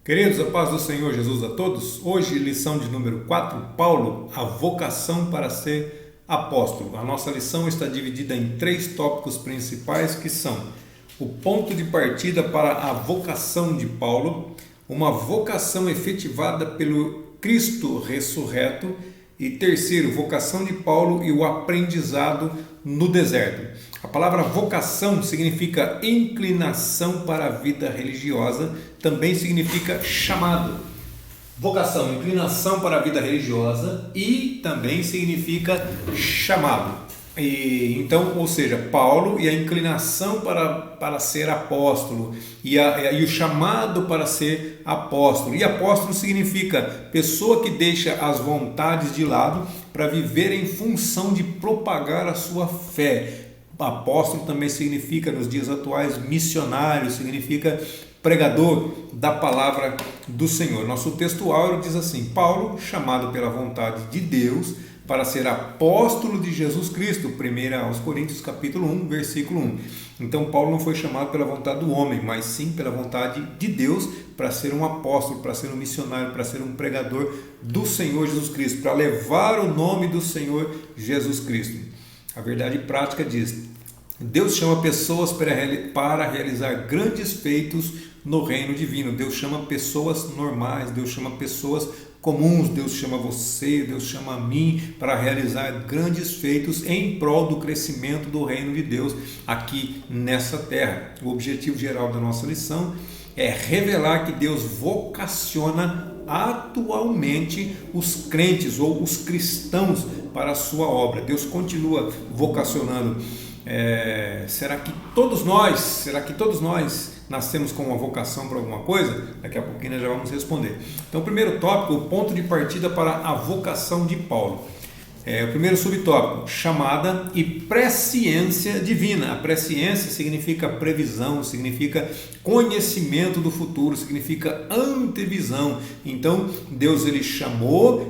Queridos, a paz do Senhor Jesus a todos. Hoje, lição de número 4, Paulo, a vocação para ser apóstolo. A nossa lição está dividida em 3 tópicos principais, que são o ponto de partida para a vocação de Paulo, uma vocação efetivada pelo Cristo ressurreto e terceiro, vocação de Paulo e o aprendizado no deserto. A palavra vocação significa inclinação para a vida religiosa, também significa chamado. Vocação, inclinação para a vida religiosa e também significa chamado. Então, ou seja, Paulo e a inclinação para ser apóstolo e o chamado para ser apóstolo. E apóstolo significa pessoa que deixa as vontades de lado para viver em função de propagar a sua fé. Apóstolo também significa, nos dias atuais, missionário, significa pregador da palavra do Senhor. Nosso texto áureo diz assim: Paulo, chamado pela vontade de Deus para ser apóstolo de Jesus Cristo, 1 aos Coríntios capítulo 1, versículo 1. Então Paulo não foi chamado pela vontade do homem, mas sim pela vontade de Deus para ser um apóstolo, para ser um missionário, para ser um pregador do Senhor Jesus Cristo, para levar o nome do Senhor Jesus Cristo. A verdade prática diz: Deus chama pessoas para realizar grandes feitos no reino divino. Deus chama pessoas normais, Deus chama pessoas comuns, Deus chama você, Deus chama a mim para realizar grandes feitos em prol do crescimento do reino de Deus aqui nessa terra. O objetivo geral da nossa lição é revelar que Deus vocaciona atualmente os crentes ou os cristãos para a sua obra. Deus continua vocacionando. Será que todos nós nascemos com uma vocação para alguma coisa? Daqui a pouquinho nós já vamos responder. Então, o primeiro tópico, o ponto de partida para a vocação de Paulo. O primeiro subtópico, chamada e presciência divina. A presciência significa previsão, significa conhecimento do futuro, significa antevisão. Então, Deus ele chamou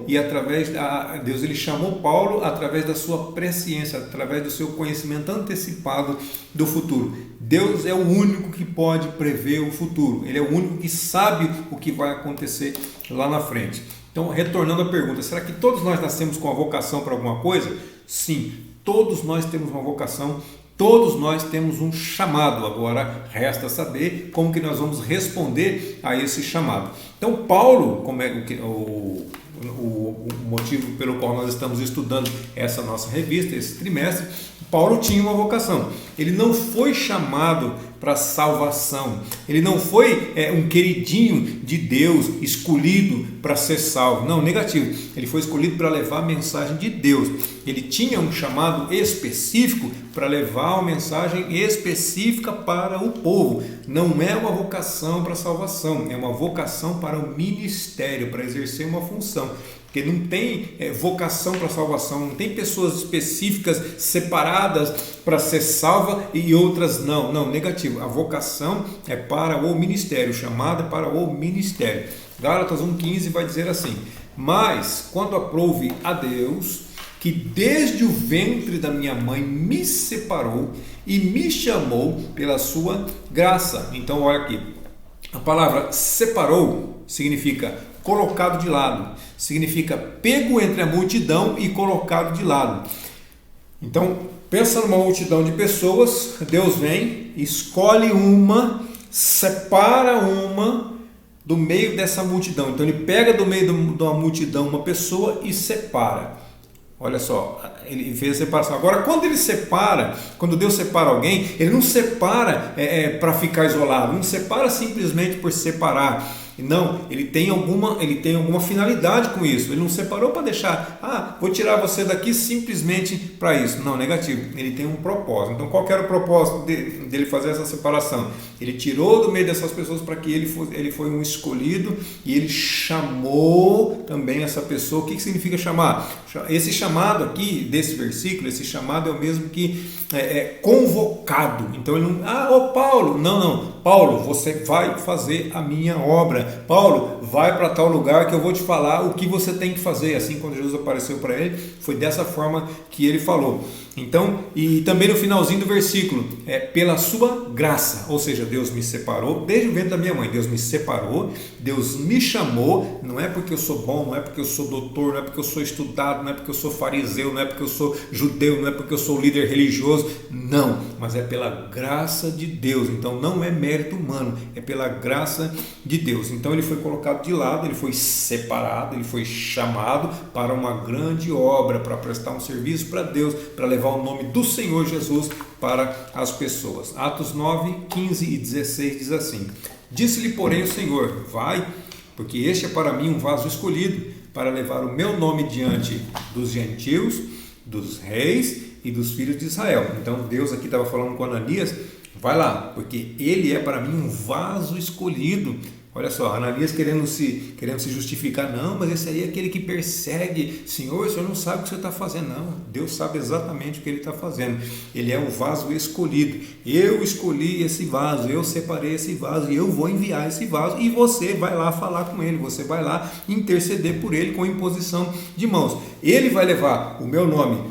Paulo através da sua presciência, através do seu conhecimento antecipado do futuro. Deus é o único que pode prever o futuro. Ele é o único que sabe o que vai acontecer lá na frente. Então, retornando à pergunta, será que todos nós nascemos com a vocação para alguma coisa? Sim, todos nós temos uma vocação, todos nós temos um chamado. Agora, resta saber como que nós vamos responder a esse chamado. Então, Paulo, como é o motivo pelo qual nós estamos estudando essa nossa revista, esse trimestre, Paulo tinha uma vocação. Ele não foi chamado para salvação. Ele não foi um queridinho de Deus, escolhido para ser salvo. Não, negativo. Ele foi escolhido para levar a mensagem de Deus. Ele tinha um chamado específico para levar uma mensagem específica para o povo. Não é uma vocação para salvação, é uma vocação para o ministério, para exercer uma função. Porque não tem vocação para salvação, não tem pessoas específicas separadas para ser salva e outras não. Não, negativo. A vocação é para o ministério, o chamado é para o ministério. Gálatas 1,15 vai dizer assim: mas quando aprouve a Deus, que desde o ventre da minha mãe me separou e me chamou pela sua graça. Então olha aqui, a palavra separou significa colocado de lado, significa pego entre a multidão e colocado de lado. Então, pensa numa multidão de pessoas, Deus vem, escolhe uma, separa uma do meio dessa multidão. Então, ele pega do meio de uma multidão uma pessoa e separa. Olha só, ele fez a separação. Agora, quando Deus separa alguém, ele não separa para ficar isolado, não separa simplesmente por separar. Não, ele tem alguma finalidade com isso. Ele não separou para deixar, vou tirar você daqui simplesmente para isso. Não, negativo. Ele tem um propósito. Então, qual que era o propósito dele fazer essa separação? Ele tirou do meio dessas pessoas para que ele foi um escolhido e ele chamou também essa pessoa. O que significa chamar? Esse chamado aqui, desse versículo, esse chamado é o mesmo que convocado. Então, ele não, Paulo, não, Paulo, você vai fazer a minha obra. Paulo, vai para tal lugar que eu vou te falar o que você tem que fazer. Assim, quando Jesus apareceu para ele, foi dessa forma que ele falou. Então, e também no finalzinho do versículo, pela sua graça, ou seja, Deus me separou, desde o ventre da minha mãe, Deus me separou, Deus me chamou, não é porque eu sou bom, não é porque eu sou doutor, não é porque eu sou estudado, não é porque eu sou fariseu, não é porque eu sou judeu, não é porque eu sou líder religioso, não, mas é pela graça de Deus. Então não é mérito humano, é pela graça de Deus. Então ele foi colocado de lado, ele foi separado, ele foi chamado para uma grande obra, para prestar um serviço para Deus, para levar o nome do Senhor Jesus para as pessoas. Atos 9, 15 e 16 diz assim: disse-lhe porém o Senhor, vai, porque este é para mim um vaso escolhido, para levar o meu nome diante dos gentios, dos reis e dos filhos de Israel. Então Deus aqui estava falando com Ananias, vai lá, porque ele é para mim um vaso escolhido. Olha só, Ananias querendo se justificar, não, mas esse aí é aquele que persegue, Senhor, o Senhor não sabe o que você está fazendo. Não, Deus sabe exatamente o que ele está fazendo. Ele é o vaso escolhido, eu escolhi esse vaso, eu separei esse vaso e eu vou enviar esse vaso, e você vai lá falar com ele, você vai lá interceder por ele com imposição de mãos. Ele vai levar o meu nome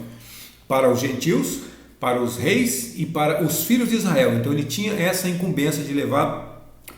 para os gentios, para os reis e para os filhos de Israel. Então ele tinha essa incumbência de levar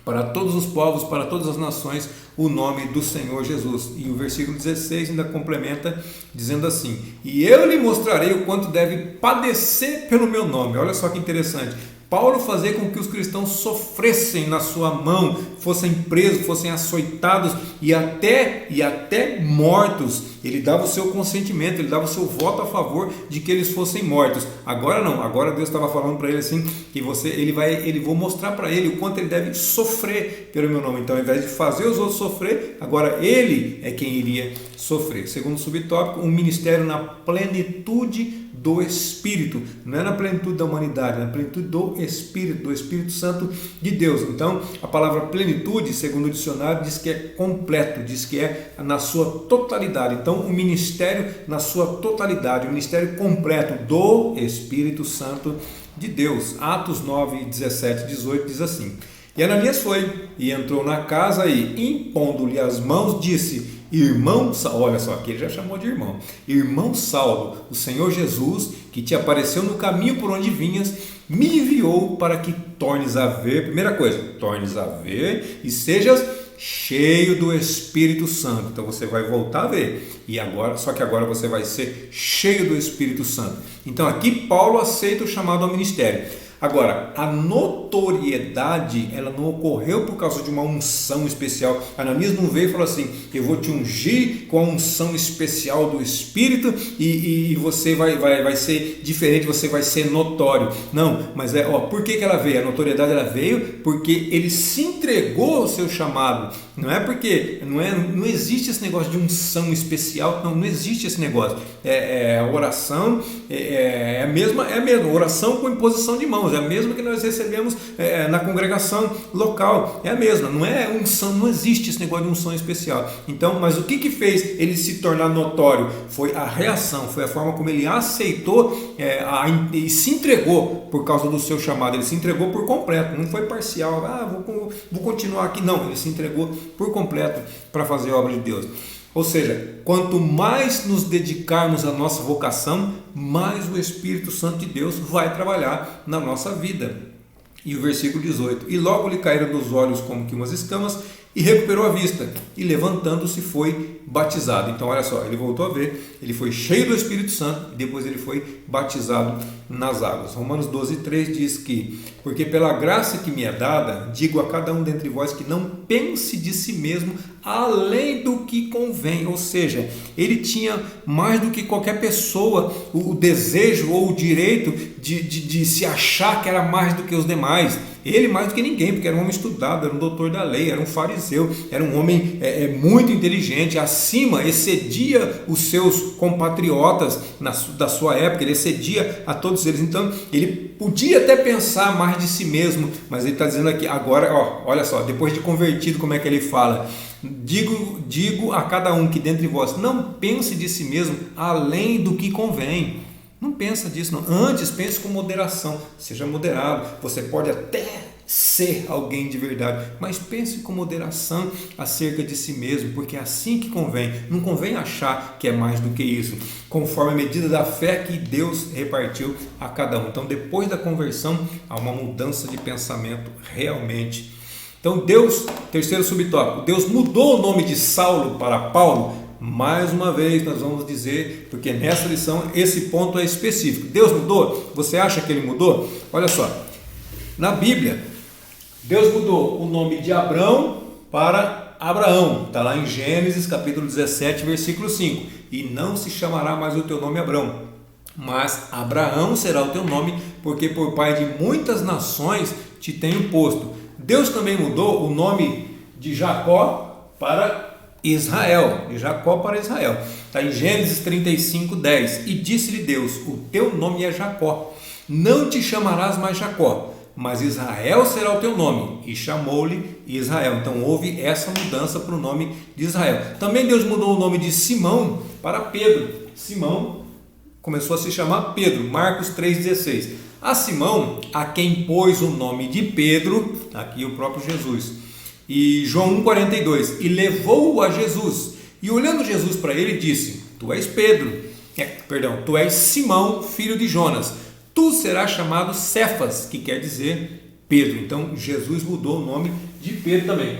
para todos os povos, para todas as nações, o nome do Senhor Jesus. E o versículo 16 ainda complementa dizendo assim: e eu lhe mostrarei o quanto deve padecer pelo meu nome. Olha só que interessante, Paulo fazia com que os cristãos sofressem na sua mão, fossem presos, fossem açoitados e até mortos. Ele dava o seu consentimento, ele dava o seu voto a favor de que eles fossem mortos. Agora não, agora Deus estava falando para ele assim, que vou mostrar para ele o quanto ele deve sofrer pelo meu nome. Então, ao invés de fazer os outros sofrer, agora ele é quem iria sofrer. Segundo subtópico, um ministério na plenitude do Espírito, não é na plenitude da humanidade, é na plenitude do Espírito Santo de Deus. Então, a palavra plenitude, segundo o dicionário, diz que é completo, diz que é na sua totalidade. Então, o ministério na sua totalidade, o ministério completo do Espírito Santo de Deus. Atos 9, 17, 18 diz assim: e Ananias foi e entrou na casa e, impondo-lhe as mãos, disse: irmão Saulo, olha só, aqui ele já chamou de irmão, irmão Saulo, o Senhor Jesus, que te apareceu no caminho por onde vinhas, me enviou para que tornes a ver, primeira coisa, tornes a ver e sejas cheio do Espírito Santo. Então você vai voltar a ver, e agora, só que agora você vai ser cheio do Espírito Santo. Então aqui Paulo aceita o chamado ao ministério. Agora, a notoriedade, ela não ocorreu por causa de uma unção especial. Ananias não veio e falou assim: eu vou te ungir com a unção especial do Espírito e você vai ser diferente, você vai ser notório. Não, mas por que ela veio? A notoriedade ela veio porque ele se entregou ao seu chamado. Não é porque, não existe esse negócio de unção especial, não existe esse negócio. A oração é a mesma oração com imposição de mãos, é a mesma que nós recebemos na congregação local, é a mesma, não é unção, não existe esse negócio de unção especial. Então, mas o que fez ele se tornar notório? Foi a reação, foi a forma como ele aceitou e se entregou por causa do seu chamado. Ele se entregou por completo, não foi parcial, vou continuar aqui, não, ele se entregou por completo para fazer a obra de Deus. Ou seja, quanto mais nos dedicarmos à nossa vocação, mais o Espírito Santo de Deus vai trabalhar na nossa vida. E o versículo 18: e logo lhe caíram dos olhos como que umas escamas, e recuperou a vista, e levantando-se foi batizado. Então olha só, ele voltou a ver, ele foi cheio do Espírito Santo e depois ele foi batizado nas águas. Romanos 12:3 diz que: porque pela graça que me é dada, digo a cada um dentre vós que não pense de si mesmo além do que convém. Ou seja, ele tinha mais do que qualquer pessoa o desejo ou o direito de se achar que era mais do que os demais. Ele mais do que ninguém, porque era um homem estudado, era um doutor da lei, era um fariseu, era um homem muito inteligente, acima, excedia os seus compatriotas da sua época, ele excedia a todos eles. Então ele podia até pensar mais de si mesmo, mas ele está dizendo aqui agora, olha só, depois de convertido, como é que ele fala? Digo a cada um que dentre vós não pense de si mesmo além do que convém. Não pensa disso, não. Antes pense com moderação, seja moderado. Você pode até ser alguém de verdade, mas pense com moderação acerca de si mesmo, porque é assim que convém. Não convém achar que é mais do que isso, conforme a medida da fé que Deus repartiu a cada um. Então, depois da conversão, há uma mudança de pensamento realmente. Então, Deus, terceiro subtópico, Deus mudou o nome de Saulo para Paulo. Mais uma vez nós vamos dizer, porque nessa lição esse ponto é específico. Deus mudou? Você acha que ele mudou? Olha só, na Bíblia, Deus mudou o nome de Abrão para Abraão. Está lá em Gênesis capítulo 17, versículo 5. E não se chamará mais o teu nome Abrão, mas Abraão será o teu nome, porque por pai de muitas nações te tenho posto. Deus também mudou o nome de Jacó para Israel, de Jacó para Israel. Está em Gênesis 35, 10. E disse-lhe Deus: o teu nome é Jacó, não te chamarás mais Jacó, mas Israel será o teu nome. E chamou-lhe Israel. Então houve essa mudança para o nome de Israel. Também Deus mudou o nome de Simão para Pedro. Simão começou a se chamar Pedro. Marcos 3,16. A Simão, a quem pôs o nome de Pedro, aqui o próprio Jesus. E João 1,42, e levou-o a Jesus, e olhando Jesus para ele, disse: tu és Pedro, tu és Simão, filho de Jonas, tu serás chamado Cefas, que quer dizer Pedro. Então Jesus mudou o nome de Pedro também.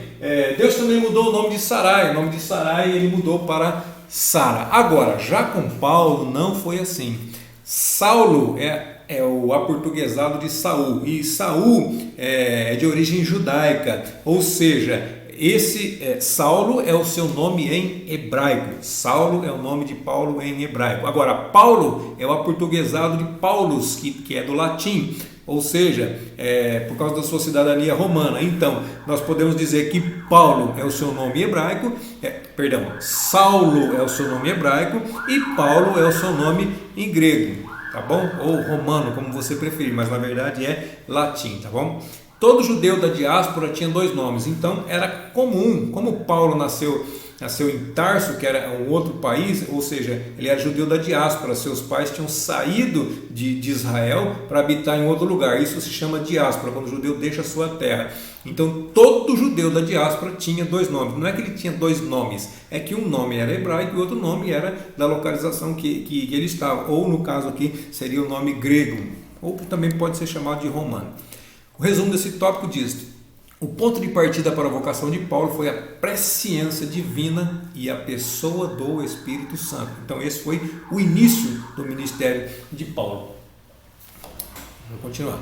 Deus também mudou o nome de Sarai. O nome de Sarai ele mudou para Sara. Agora, já com Paulo não foi assim. Saulo é o aportuguesado de Saul, e Saul é de origem judaica, ou seja, esse Saulo é o seu nome em hebraico. Saulo é o nome de Paulo em hebraico. Agora, Paulo é o aportuguesado de Paulus, que é do latim, ou seja, por causa da sua cidadania romana. Então, nós podemos dizer que Paulo é o seu nome hebraico, Saulo é o seu nome hebraico e Paulo é o seu nome em grego. Tá bom? Ou romano, como você preferir, mas na verdade é latim, tá bom? Todo judeu da diáspora tinha dois nomes, então era comum, como Paulo nasceu em Tarso, que era um outro país, ou seja, ele era judeu da diáspora, seus pais tinham saído de Israel para habitar em outro lugar. Isso se chama diáspora, quando o judeu deixa a sua terra. Então todo judeu da diáspora tinha dois nomes. Não é que ele tinha dois nomes, é que um nome era hebraico e o outro nome era da localização que ele estava, ou no caso aqui seria o nome grego, ou também pode ser chamado de romano. O resumo desse tópico diz: o ponto de partida para a vocação de Paulo foi a presciência divina e a pessoa do Espírito Santo. Então esse foi o início do ministério de Paulo. Vamos continuar.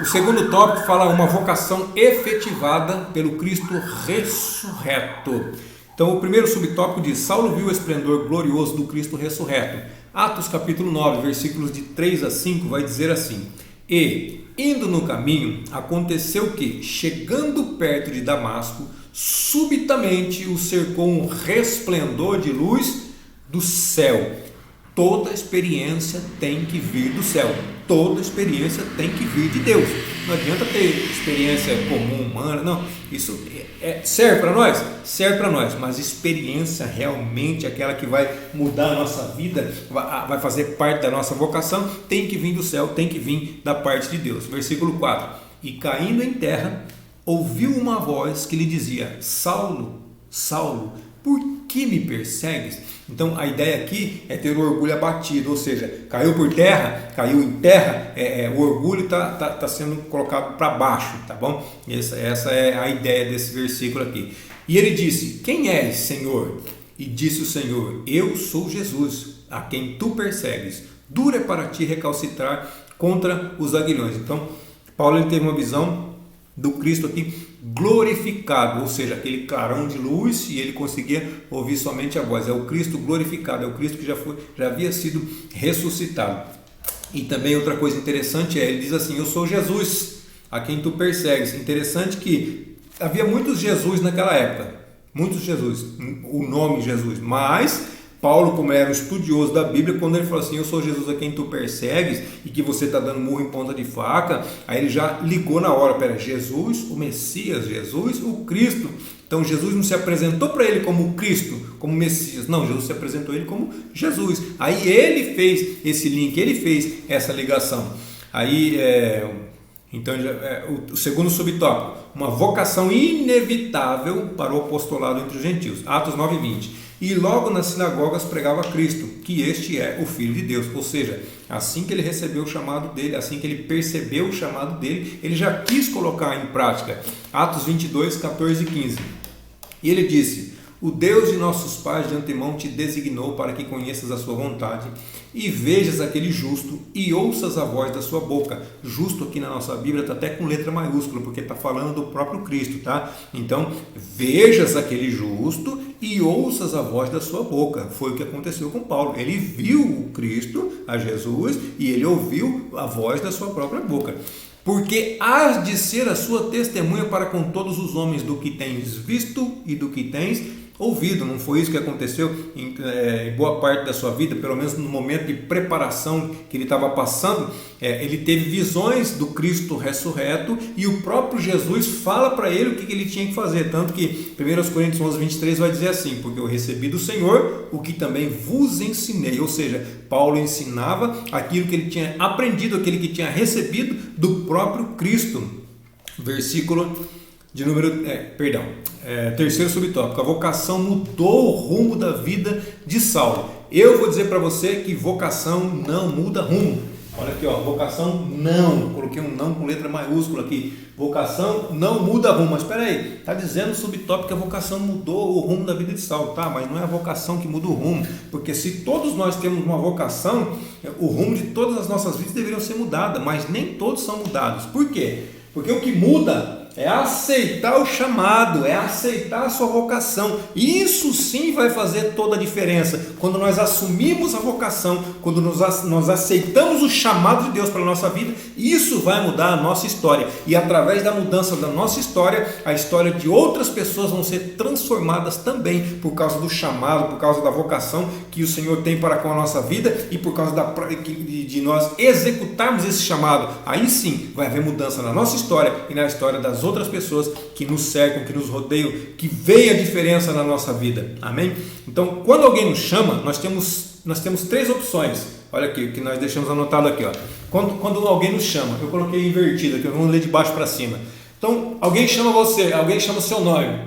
O segundo tópico fala uma vocação efetivada pelo Cristo ressurreto. Então o primeiro subtópico diz: Saulo viu o esplendor glorioso do Cristo ressurreto. Atos capítulo 9, versículos de 3 a 5 vai dizer assim: e, indo no caminho, aconteceu que, chegando perto de Damasco, subitamente o cercou um resplendor de luz do céu. Toda experiência tem que vir do céu. Toda experiência tem que vir de Deus. Não adianta ter experiência comum, humana, não. Isso serve para nós? Serve para nós, mas experiência realmente, aquela que vai mudar a nossa vida, vai fazer parte da nossa vocação, tem que vir do céu, tem que vir da parte de Deus. Versículo 4: e caindo em terra, ouviu uma voz que lhe dizia: Saulo, Saulo, por que me persegues? Então a ideia aqui é ter o orgulho abatido, ou seja, caiu em terra, o orgulho está sendo colocado para baixo, tá bom? Essa é a ideia desse versículo aqui. E ele disse: quem és, Senhor? E disse o Senhor: eu sou Jesus, a quem tu persegues. Duro é para ti recalcitrar contra os aguilhões. Então Paulo ele teve uma visão do Cristo aqui glorificado, ou seja, aquele clarão de luz, e ele conseguia ouvir somente a voz. É o Cristo glorificado, é o Cristo que já havia sido ressuscitado. E também outra coisa interessante ele diz assim: eu sou Jesus, a quem tu persegues. Interessante que havia muitos Jesus naquela época, muitos Jesus, o nome Jesus, mas Paulo, como era um estudioso da Bíblia, quando ele falou assim: eu sou Jesus a quem tu persegues, e que você está dando murro em ponta de faca, aí ele já ligou na hora: Jesus, o Messias, Jesus, o Cristo. Então Jesus não se apresentou para ele como Cristo, como Messias, não, Jesus se apresentou a ele como Jesus. Aí ele fez esse link, ele fez essa ligação. Aí Então, o segundo subtópico, uma vocação inevitável para o apostolado entre os gentios, Atos 9:20. E logo nas sinagogas pregava Cristo, que este é o Filho de Deus. Ou seja, assim que ele recebeu o chamado dele, assim que ele percebeu o chamado dele, ele já quis colocar em prática. Atos 22, 14 e 15. E ele disse: o Deus de nossos pais de antemão te designou para que conheças a sua vontade e vejas aquele justo e ouças a voz da sua boca. Justo aqui na nossa Bíblia está até com letra maiúscula, porque está falando do próprio Cristo, tá? Então, vejas aquele justo e ouças a voz da sua boca. Foi o que aconteceu com Paulo. Ele viu o Cristo, a Jesus, e ele ouviu a voz da sua própria boca. Porque hás de ser a sua testemunha para com todos os homens do que tens visto e do que tens ouvido. Não foi isso que aconteceu em boa parte da sua vida, pelo menos no momento de preparação que ele estava passando. Ele teve visões do Cristo ressurreto e o próprio Jesus fala para ele o que ele tinha que fazer. Tanto que 1 Coríntios 11:23 vai dizer assim: porque eu recebi do Senhor o que também vos ensinei. Ou seja, Paulo ensinava aquilo que ele tinha aprendido, aquilo que tinha recebido do próprio Cristo. Versículo de número, terceiro subtópico, a vocação mudou o rumo da vida de Saulo. Eu vou dizer para você que vocação não muda rumo. Olha aqui, vocação não, coloquei um não com letra maiúscula aqui, vocação não muda rumo. Mas espera aí, está dizendo no subtópico que a vocação mudou o rumo da vida de Saulo, tá? Mas não é a vocação que muda o rumo, porque se todos nós temos uma vocação, o rumo de todas as nossas vidas deveriam ser mudadas, mas nem todos são mudados. Por quê? Porque o que muda é aceitar o chamado, é aceitar a sua vocação. Isso sim vai fazer toda a diferença. Quando nós assumimos a vocação, quando nós aceitamos o chamado de Deus para a nossa vida, isso vai mudar a nossa história. E através da mudança da nossa história, a história de outras pessoas vão ser transformadas também por causa do chamado, por causa da vocação que o Senhor tem para com a nossa vida e por causa de nós executarmos esse chamado. Aí sim vai haver mudança na nossa história e na história das outras pessoas que nos cercam, que nos rodeiam, que veem a diferença na nossa vida. Amém? Então, quando alguém nos chama, nós temos três opções. Olha aqui, o que nós deixamos anotado aqui. Quando alguém nos chama, eu coloquei invertido aqui, vamos ler de baixo para cima. Então, alguém chama você, alguém chama o seu nome.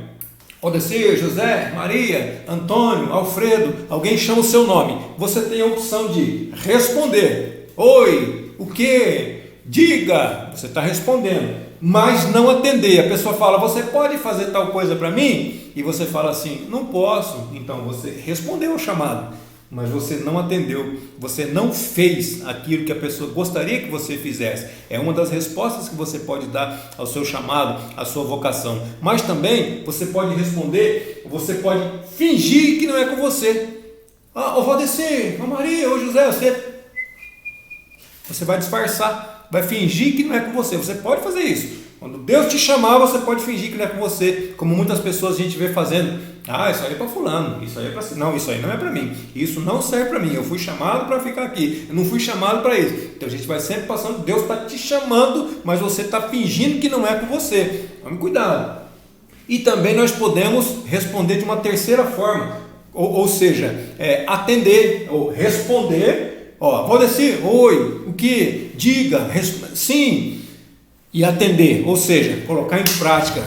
Odecir, José, Maria, Antônio, Alfredo, alguém chama o seu nome. Você tem a opção de responder. Oi, o que? Diga, você está respondendo. Mas não atender. A pessoa fala: você pode fazer tal coisa para mim? E você fala assim: não posso. Então você respondeu ao chamado, mas você não atendeu, você não fez aquilo que a pessoa gostaria que você fizesse. É uma das respostas que você pode dar ao seu chamado, à sua vocação. Mas também você pode responder, você pode fingir que não é com você. Ô Valdecir, ô Maria, ô José, você vai disfarçar, vai fingir que não é com você. Você pode fazer isso. Quando Deus te chamar, você pode fingir que não é com você, como muitas pessoas a gente vê fazendo. Isso aí é para fulano, isso aí é para... Não, isso aí não é para mim, isso não serve para mim, eu fui chamado para ficar aqui, eu não fui chamado para isso. Então a gente vai sempre passando, Deus está te chamando, mas você está fingindo que não é com você. Tome cuidado. E também nós podemos responder de uma terceira forma, ou seja, atender, ou responder. Valdecir, oi, o que? Diga, sim, e atender, ou seja, colocar em prática.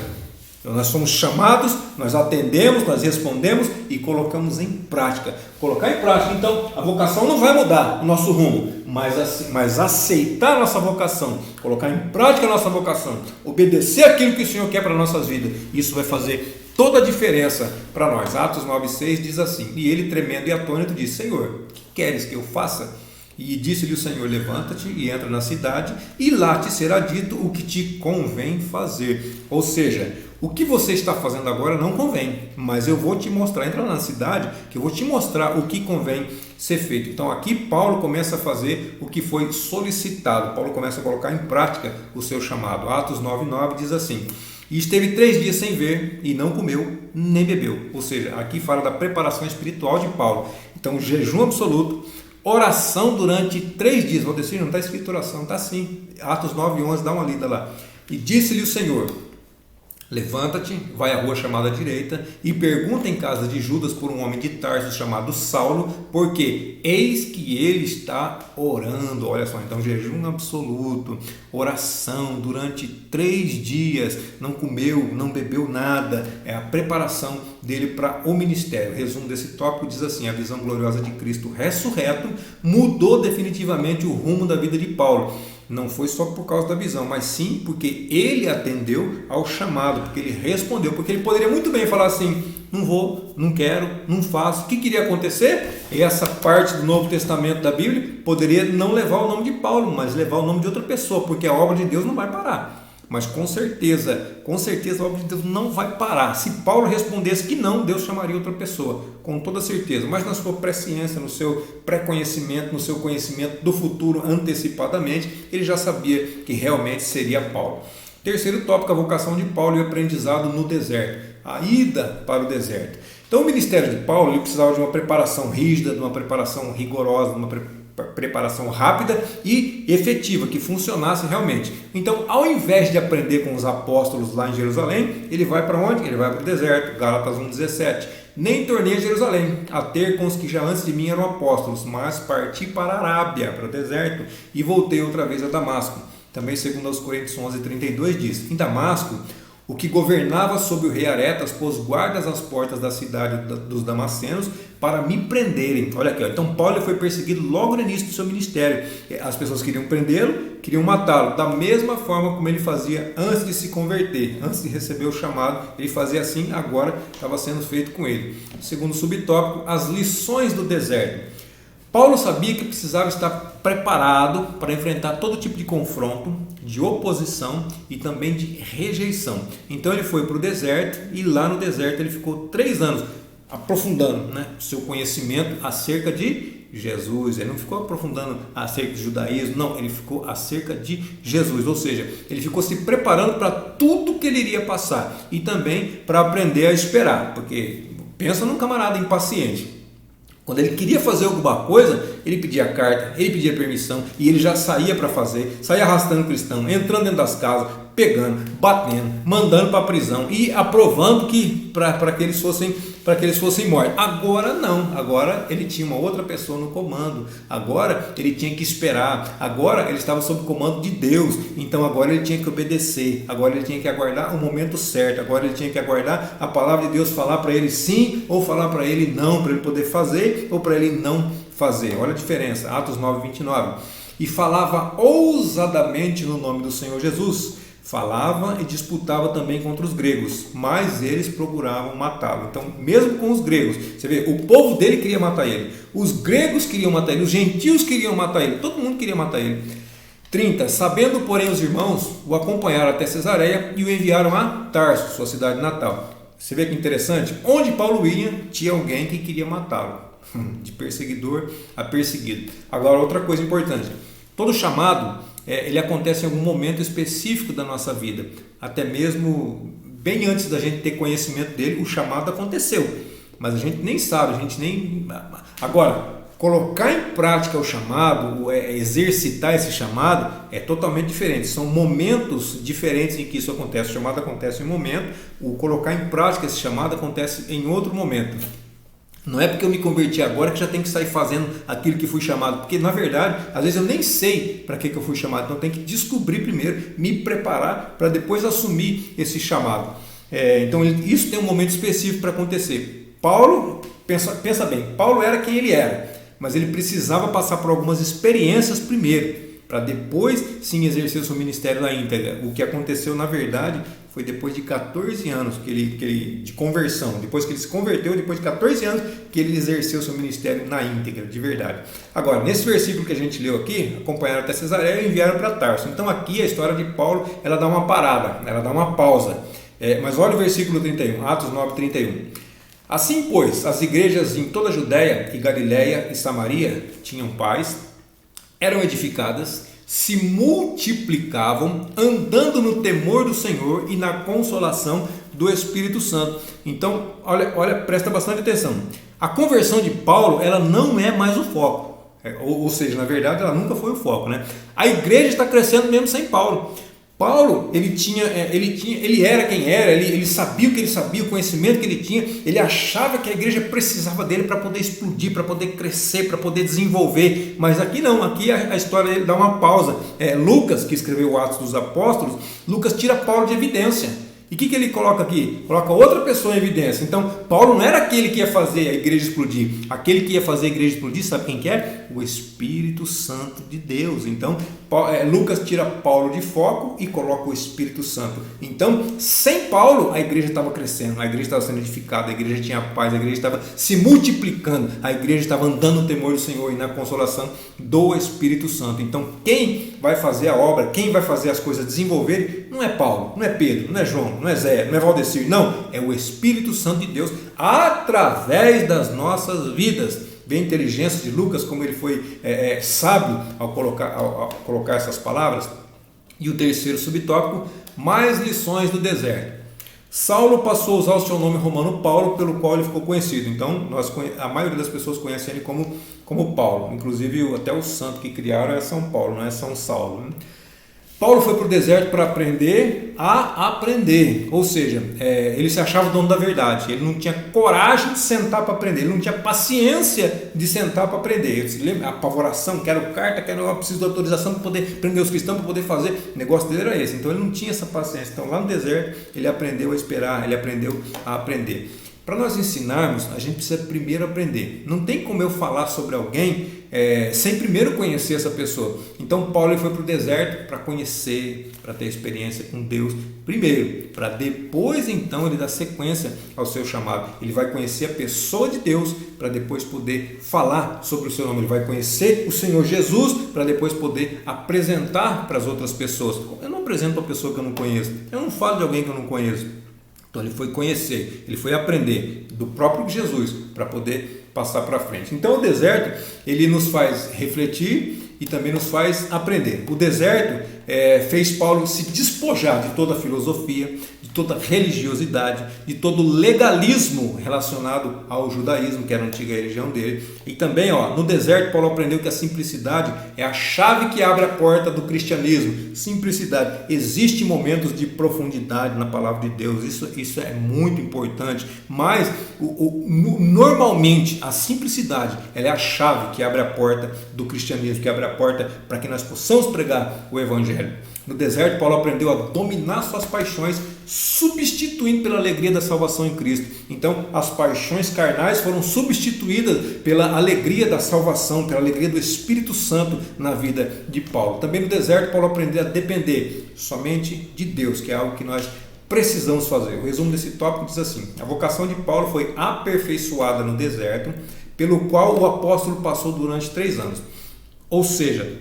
Então, nós somos chamados, nós atendemos, nós respondemos e colocamos em prática. Colocar em prática, então, a vocação não vai mudar o nosso rumo, mas aceitar a nossa vocação, colocar em prática a nossa vocação, obedecer aquilo que o Senhor quer para as nossas vidas, isso vai fazer toda a diferença para nós. Atos 9,6 diz assim: e ele, tremendo e atônito, disse: Senhor, o que queres que eu faça? E disse-lhe o Senhor: levanta-te e entra na cidade, e lá te será dito o que te convém fazer. Ou seja, o que você está fazendo agora não convém, mas eu vou te mostrar. Entra na cidade que eu vou te mostrar o que convém ser feito. Então aqui Paulo começa a fazer o que foi solicitado. Paulo começa a colocar em prática o seu chamado. Atos 9,9 diz assim: e esteve 3 dias sem ver, e não comeu nem bebeu. Ou seja, aqui fala da preparação espiritual de Paulo. Então, jejum absoluto, oração durante 3 dias. Valdecir, não está escrito oração, está sim. Atos 9,11, dá uma lida lá. E disse-lhe o Senhor: levanta-te, vai à rua chamada direita e pergunta em casa de Judas por um homem de Tarso chamado Saulo, porque eis que ele está orando. Olha só, então jejum absoluto, oração durante 3 dias, não comeu, não bebeu nada, é a preparação dele para o ministério. O resumo desse tópico diz assim: a visão gloriosa de Cristo ressurreto mudou definitivamente o rumo da vida de Paulo. Não foi só por causa da visão, mas sim porque ele atendeu ao chamado, porque ele respondeu, porque ele poderia muito bem falar assim: não vou, não quero, não faço. O que queria acontecer? Essa parte do Novo Testamento da Bíblia poderia não levar o nome de Paulo, mas levar o nome de outra pessoa, porque a obra de Deus não vai parar. Mas com certeza a obra de Deus não vai parar. Se Paulo respondesse que não, Deus chamaria outra pessoa, com toda certeza. Mas na sua presciência, no seu pré-conhecimento, no seu conhecimento do futuro antecipadamente, ele já sabia que realmente seria Paulo. Terceiro tópico, a vocação de Paulo e o aprendizado no deserto, a ida para o deserto. Então o ministério de Paulo ele precisava de uma preparação rígida, de uma preparação rigorosa, de uma preparação rápida e efetiva, que funcionasse realmente. Então, ao invés de aprender com os apóstolos lá em Jerusalém, ele vai para onde? Ele vai para o deserto, Gálatas 1,17. Nem tornei a Jerusalém, a ter com os que já antes de mim eram apóstolos, mas parti para a Arábia, para o deserto, e voltei outra vez a Damasco. Também, segundo aos Coríntios 11:32 diz: em Damasco, o que governava sobre o rei Aretas pôs guardas às portas da cidade dos damascenos para me prenderem. Olha aqui, ó. Então Paulo foi perseguido logo no início do seu ministério. As pessoas queriam prendê-lo, queriam matá-lo, da mesma forma como ele fazia antes de se converter, antes de receber o chamado. Ele fazia assim, agora estava sendo feito com ele. Segundo subtópico, as lições do deserto. Paulo sabia que precisava estar preparado para enfrentar todo tipo de confronto, de oposição e também de rejeição. Então ele foi para o deserto e lá no deserto ele ficou 3 anos aprofundando seu conhecimento acerca de Jesus. Ele não ficou aprofundando acerca do judaísmo, não, ele ficou acerca de Jesus, ou seja, ele ficou se preparando para tudo que ele iria passar e também para aprender a esperar, porque pensa num camarada impaciente. Quando ele queria fazer alguma coisa, ele pedia carta, ele pedia permissão e ele já saía para fazer, saía arrastando o cristão, entrando dentro das casas, pegando, batendo, mandando para a prisão e aprovando que para que eles fossem mortos. Agora não, agora ele tinha uma outra pessoa no comando, agora ele tinha que esperar, agora ele estava sob o comando de Deus, então agora ele tinha que obedecer, agora ele tinha que aguardar o momento certo, agora ele tinha que aguardar a palavra de Deus falar para ele sim ou falar para ele não, para ele poder fazer ou para ele não fazer. Olha a diferença, Atos 9:29. E falava ousadamente no nome do Senhor Jesus. Falava e disputava também contra os gregos, mas eles procuravam matá-lo. Então, mesmo com os gregos, você vê, o povo dele queria matar ele, os gregos queriam matar ele, os gentios queriam matar ele, todo mundo queria matar ele. 30. Sabendo, porém, os irmãos, o acompanharam até Cesareia e o enviaram a Tarso, sua cidade natal. Você vê que interessante? Onde Paulo ia, tinha alguém que queria matá-lo, de perseguidor a perseguido. Agora, outra coisa importante, todo chamado ele acontece em algum momento específico da nossa vida, até mesmo bem antes da gente ter conhecimento dele, o chamado aconteceu, mas a gente nem sabe, a gente nem... Agora, colocar em prática o chamado, exercitar esse chamado é totalmente diferente, são momentos diferentes em que isso acontece. O chamado acontece em um momento, o colocar em prática esse chamado acontece em outro momento. Não é porque eu me converti agora que já tenho que sair fazendo aquilo que fui chamado, porque na verdade, às vezes eu nem sei para que eu fui chamado, então eu tenho que descobrir primeiro, me preparar para depois assumir esse chamado. Então isso tem um momento específico para acontecer. Paulo, pensa bem, Paulo era quem ele era, mas ele precisava passar por algumas experiências primeiro, para depois sim exercer o seu ministério na íntegra. O que aconteceu na verdade foi depois de 14 anos de conversão, depois que ele se converteu, depois de 14 anos que ele exerceu o seu ministério na íntegra, de verdade. Agora, nesse versículo que a gente leu aqui, acompanharam até Cesareia e enviaram para Tarso. Então aqui a história de Paulo, ela dá uma parada, ela dá uma pausa. Mas olha o versículo 31, Atos 9:31. Assim, pois, as igrejas em toda a Judéia e Galiléia e Samaria tinham paz, eram edificadas, se multiplicavam, andando no temor do Senhor e na consolação do Espírito Santo. Então, olha, presta bastante atenção. A conversão de Paulo, ela não é mais o foco. Ou seja, na verdade, ela nunca foi o foco, né? A igreja está crescendo mesmo sem Paulo. Paulo, ele era quem era, ele sabia o que ele sabia, o conhecimento que ele tinha, ele achava que a igreja precisava dele para poder explodir, para poder crescer, para poder desenvolver, mas aqui não, aqui a história dele dá uma pausa. Lucas, que escreveu o Atos dos Apóstolos, Lucas tira Paulo de evidência. E o que ele coloca aqui? Coloca outra pessoa em evidência. Então, Paulo não era aquele que ia fazer a igreja explodir. Aquele que ia fazer a igreja explodir, sabe quem que é? O Espírito Santo de Deus. Então, Lucas tira Paulo de foco e coloca o Espírito Santo. Então, sem Paulo, a igreja estava crescendo, a igreja estava sendo edificada, a igreja tinha paz, a igreja estava se multiplicando, a igreja estava andando no temor do Senhor e na consolação do Espírito Santo. Então, quem vai fazer a obra, quem vai fazer as coisas desenvolverem, não é Paulo, não é Pedro, não é João, não é Zé, não é Valdecir, não, é o Espírito Santo de Deus através das nossas vidas. Bem a inteligência de Lucas, como ele foi sábio ao colocar essas palavras. E o terceiro subtópico, mais lições do deserto. Saulo passou a usar o seu nome romano Paulo, pelo qual ele ficou conhecido. Então, a maioria das pessoas conhecem ele como Paulo. Inclusive, até o santo que criaram é São Paulo, não é São Saulo, né? Paulo foi para o deserto para aprender a aprender, ou seja, ele se achava dono da verdade, ele não tinha coragem de sentar para aprender, ele não tinha paciência de sentar para aprender. Você lembra? A apavoração, quero carta, eu preciso de autorização para poder prender os cristãos, para poder fazer, o negócio dele era esse, então ele não tinha essa paciência. Então lá no deserto ele aprendeu a esperar, ele aprendeu a aprender. Para nós ensinarmos, a gente precisa primeiro aprender. Não tem como eu falar sobre alguém sem primeiro conhecer essa pessoa. Então Paulo ele foi para o deserto para conhecer, para ter experiência com Deus primeiro, para depois então ele dar sequência ao seu chamado. Ele vai conhecer a pessoa de Deus para depois poder falar sobre o seu nome. Ele vai conhecer o Senhor Jesus para depois poder apresentar para as outras pessoas. Eu não apresento uma pessoa que eu não conheço, eu não falo de alguém que eu não conheço. Então ele foi conhecer, ele foi aprender do próprio Jesus para poder passar para frente. Então o deserto ele nos faz refletir e também nos faz aprender. O deserto fez Paulo se despojar de toda a filosofia, de toda a religiosidade, de todo o legalismo relacionado ao judaísmo, que era a antiga religião dele. E também no deserto Paulo aprendeu que a simplicidade é a chave que abre a porta do cristianismo. Simplicidade. Existem momentos de profundidade na palavra de Deus, isso é muito importante, mas normalmente a simplicidade ela é a chave que abre a porta do cristianismo, que abre a porta para que nós possamos pregar o Evangelho. No deserto, Paulo aprendeu a dominar suas paixões, substituindo pela alegria da salvação em Cristo. Então, as paixões carnais foram substituídas pela alegria da salvação, pela alegria do Espírito Santo na vida de Paulo. Também no deserto, Paulo aprendeu a depender somente de Deus, que é algo que nós precisamos fazer. O resumo desse tópico diz assim: a vocação de Paulo foi aperfeiçoada no deserto, pelo qual o apóstolo passou durante 3 anos. Ou seja,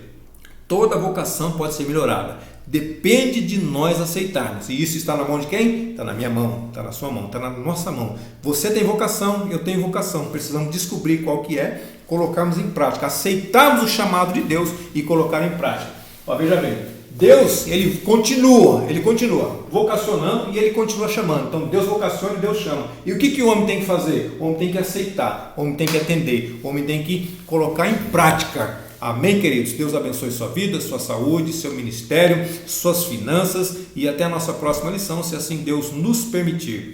toda vocação pode ser melhorada. Depende de nós aceitarmos. E isso está na mão de quem? Está na minha mão, está na sua mão, está na nossa mão. Você tem vocação, eu tenho vocação. Precisamos descobrir qual que é, colocarmos em prática, aceitarmos o chamado de Deus e colocar em prática. Veja bem, Deus, ele continua vocacionando e ele continua chamando. Então Deus vocaciona e Deus chama. E o que o homem tem que fazer? O homem tem que aceitar, o homem tem que atender, o homem tem que colocar em prática. Amém, queridos? Deus abençoe sua vida, sua saúde, seu ministério, suas finanças e até a nossa próxima lição, se assim Deus nos permitir.